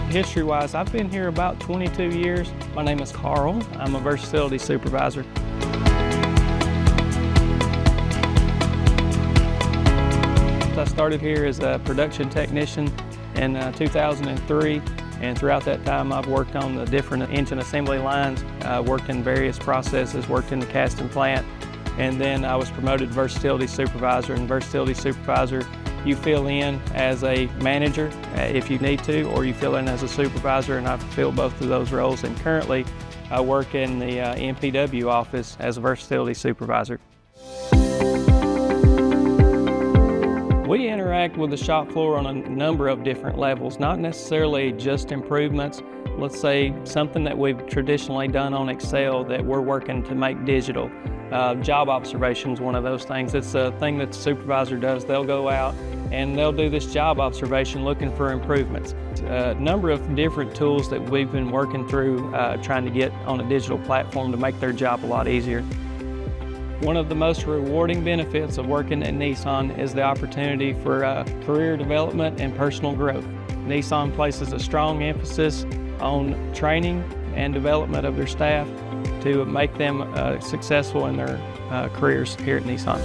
History-wise, I've been here about 22 years. My name is Carl. I'm a versatility supervisor. I started here as a production technician in 2003, and throughout that time I've worked on the different engine assembly lines, worked in various processes, worked in the casting plant, and then I was promoted to versatility supervisor. And versatility supervisor, you fill in as a manager if you need to, or you fill in as a supervisor, and I've filled both of those roles. And currently I work in the MPW office as a versatility supervisor. We interact with the shop floor on a number of different levels, not necessarily just improvements. Let's say something that we've traditionally done on Excel that we're working to make digital. Job observation is one of those things. It's a thing that the supervisor does. They'll go out and they'll do this job observation looking for improvements. A number of different tools that we've been working through trying to get on a digital platform to make their job a lot easier. One of the most rewarding benefits of working at Nissan is the opportunity for career development and personal growth. Nissan places a strong emphasis on training and development of their staff to make them successful in their careers here at Nissan.